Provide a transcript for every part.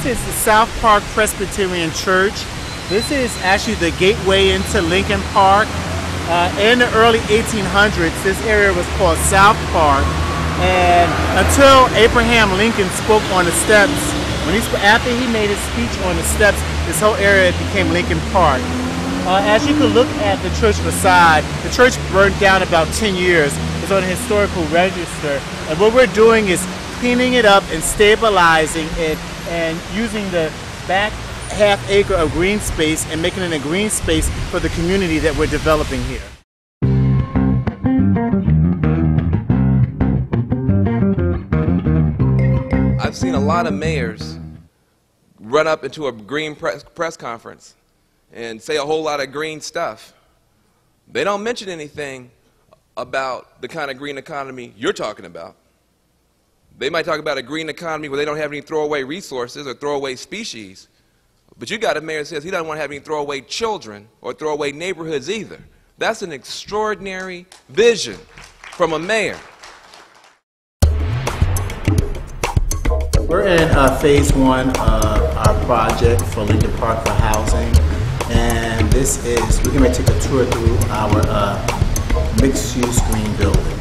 This is the South Park Presbyterian Church. This is actually the gateway into Lincoln Park. In the early 1800s, this area was called South Park. And until Abraham Lincoln spoke on the steps, after he made his speech on the steps, this whole area became Lincoln Park. As you can look at the church facade, the church burned down about 10 years. It's on the historical register. And what we're doing is cleaning it up and stabilizing it and using the back half acre of green space and making it a green space for the community that we're developing here. I've seen a lot of mayors run up into a green press conference and say a whole lot of green stuff. They don't mention anything about the kind of green economy you're talking about. They might talk about a green economy where they don't have any throwaway resources or throwaway species, but you got a mayor that says he doesn't want to have any throwaway children or throwaway neighborhoods either. That's an extraordinary vision from a mayor. We're in phase one of our project for Lincoln Park for housing, and we're going to take a tour through our mixed-use green building.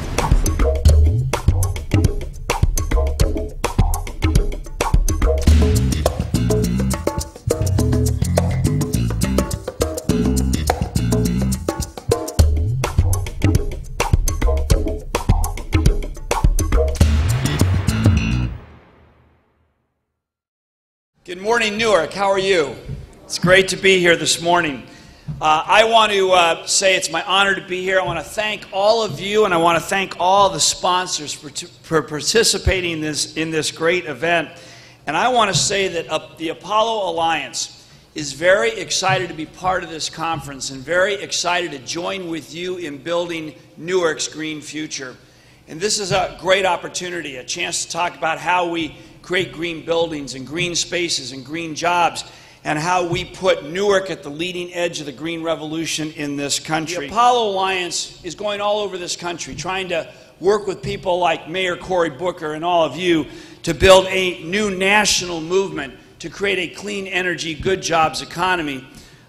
Good morning, Newark. How are you? It's great to be here this morning. I want to say it's my honor to be here. I want to thank all of you, and I want to thank all the sponsors for participating in this great event. And I want to say that the Apollo Alliance is very excited to be part of this conference and very excited to join with you in building Newark's green future. And this is a great opportunity, a chance to talk about how we create green buildings and green spaces and green jobs, and how we put Newark at the leading edge of the green revolution in this country. The Apollo Alliance is going all over this country, trying to work with people like Mayor Cory Booker and all of you to build a new national movement to create a clean energy, good jobs economy.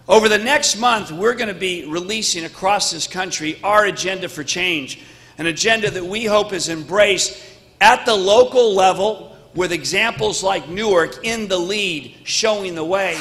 Over the next month, we're going to be releasing across this country our agenda for change, an agenda that we hope is embraced at the local level, with examples like Newark in the lead, showing the way.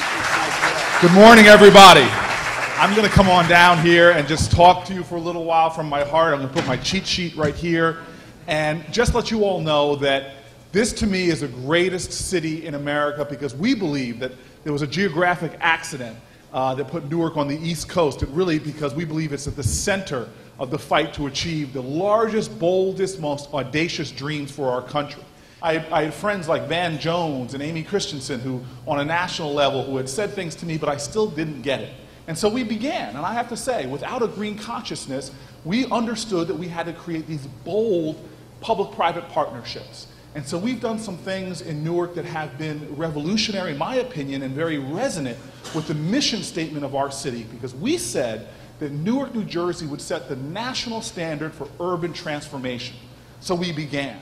Good morning, everybody. I'm going to come on down here and just talk to you for a little while from my heart. I'm going to put my cheat sheet right here and just let you all know that this, to me, is the greatest city in America, because we believe that there was a geographic accident that put Newark on the East Coast. It really, because we believe it's at the center of the fight to achieve the largest, boldest, most audacious dreams for our country. I had friends like Van Jones and Amy Christensen who, on a national level, who had said things to me, but I still didn't get it. And so we began, and I have to say, without a green consciousness, we understood that we had to create these bold public-private partnerships. And so we've done some things in Newark that have been revolutionary, in my opinion, and very resonant with the mission statement of our city, because we said that Newark, New Jersey would set the national standard for urban transformation. So we began.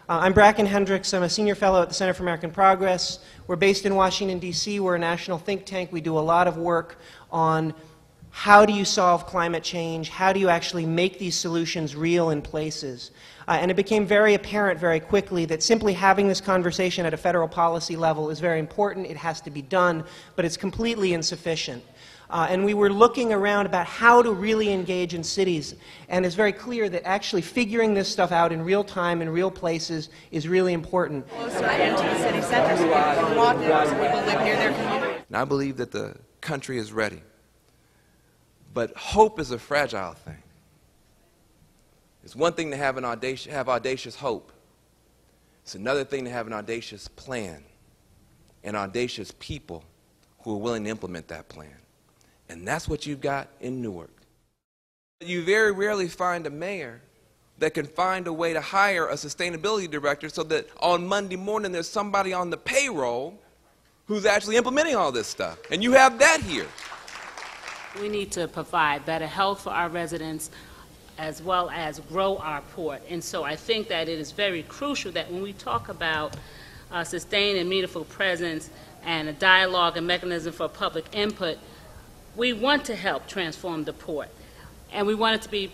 I'm Bracken Hendricks. I'm a senior fellow at the Center for American Progress. We're based in Washington, D.C. We're a national think tank. We do a lot of work on how do you solve climate change, how do you actually make these solutions real in places. And it became very apparent very quickly that simply having this conversation at a federal policy level is very important. It has to be done, but it's completely insufficient. And we were looking around about how to really engage in cities, and it's very clear that actually figuring this stuff out in real time, in real places, is really important. Closer into the city center, so people can walk there, so people live near their community. And I believe that the country is ready. But hope is a fragile thing. It's one thing to have audacious hope. It's another thing to have an audacious plan and audacious people who are willing to implement that plan. And that's what you've got in Newark. You very rarely find a mayor that can find a way to hire a sustainability director so that on Monday morning there's somebody on the payroll who's actually implementing all this stuff. And you have that here. We need to provide better health for our residents as well as grow our port. And so I think that it is very crucial that when we talk about sustained and meaningful presence and a dialogue and mechanism for public input, we want to help transform the port. And we want it to be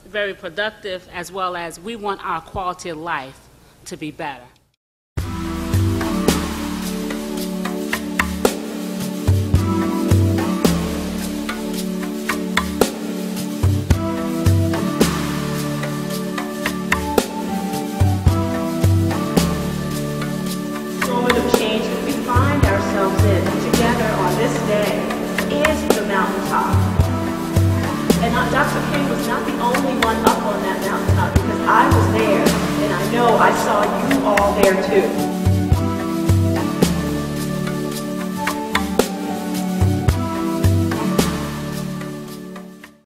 very productive, as well as we want our quality of life to be better. Moment of change that we find ourselves in together on this day is the mountaintop. And Dr. King was not the only one up on that mountaintop, because I was there, and I know I saw you all there too.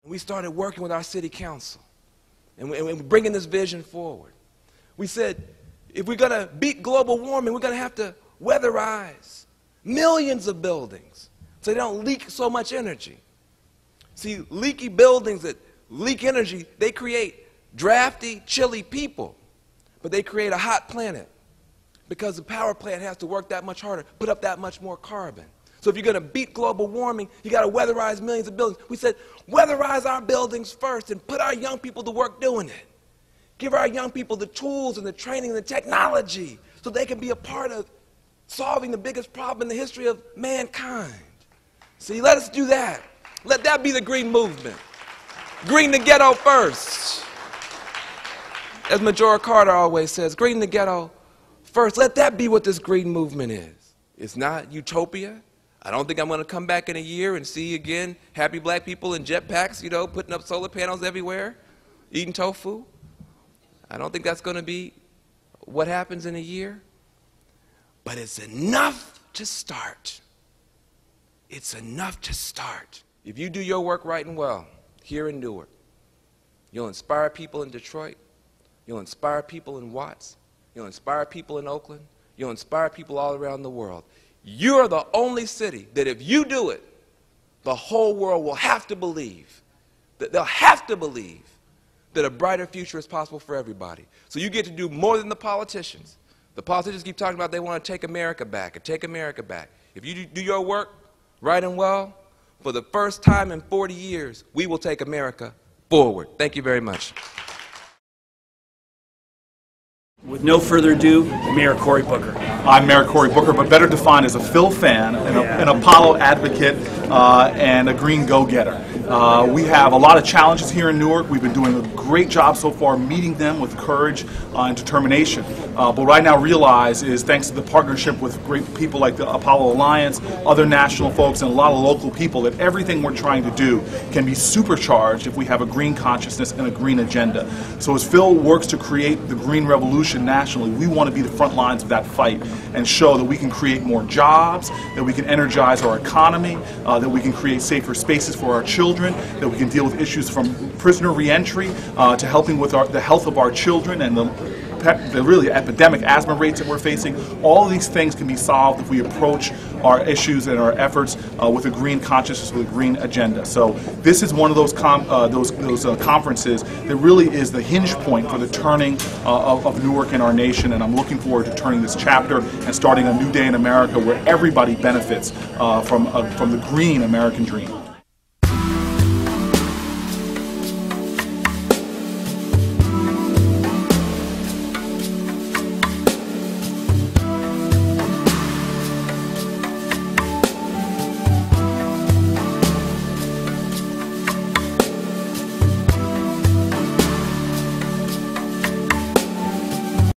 We started working with our city council, and we're bringing this vision forward. We said, if we're going to beat global warming, we're going to have to weatherize millions of buildings so they don't leak so much energy. See, leaky buildings that leak energy, they create drafty, chilly people, but they create a hot planet because the power plant has to work that much harder, put up that much more carbon. So if you're going to beat global warming, you got to weatherize millions of buildings. We said, weatherize our buildings first and put our young people to work doing it. Give our young people the tools and the training and the technology so they can be a part of solving the biggest problem in the history of mankind. See, let us do that. Let that be the green movement. Green the ghetto first. As Majora Carter always says, green the ghetto first. Let that be what this green movement is. It's not utopia. I don't think I'm going to come back in a year and see again happy black people in jetpacks, you know, putting up solar panels everywhere, eating tofu. I don't think that's going to be what happens in a year. But it's enough to start. It's enough to start. If you do your work right and well here in Newark, you'll inspire people in Detroit, you'll inspire people in Watts, you'll inspire people in Oakland, you'll inspire people all around the world. You're the only city that if you do it, the whole world will have to believe, that they'll have to believe that a brighter future is possible for everybody. So you get to do more than the politicians. The politicians keep talking about they want to take America back and take America back. If you do your work right and well, for the first time in 40 years, we will take America forward. Thank you very much. With no further ado, Mayor Cory Booker. I'm Mayor Cory Booker, but better defined as a Phil fan, an Apollo advocate, and a green go-getter. We have a lot of challenges here in Newark. We've been doing a great job so far meeting them with courage and determination. But what I now realize is, thanks to the partnership with great people like the Apollo Alliance, other national folks, and a lot of local people, that everything we're trying to do can be supercharged if we have a green consciousness and a green agenda. So as Phil works to create the green revolution nationally, we want to be the front lines of that fight and show that we can create more jobs, that we can energize our economy, that we can create safer spaces for our children, that we can deal with issues from prisoner reentry to helping with the health of our children and the really epidemic asthma rates that we're facing. All of these things can be solved if we approach our issues and our efforts with a green consciousness, with a green agenda. So this is one of those conferences that really is the hinge point for the turning of Newark in our nation, and I'm looking forward to turning this chapter and starting a new day in America where everybody benefits from the green American dream.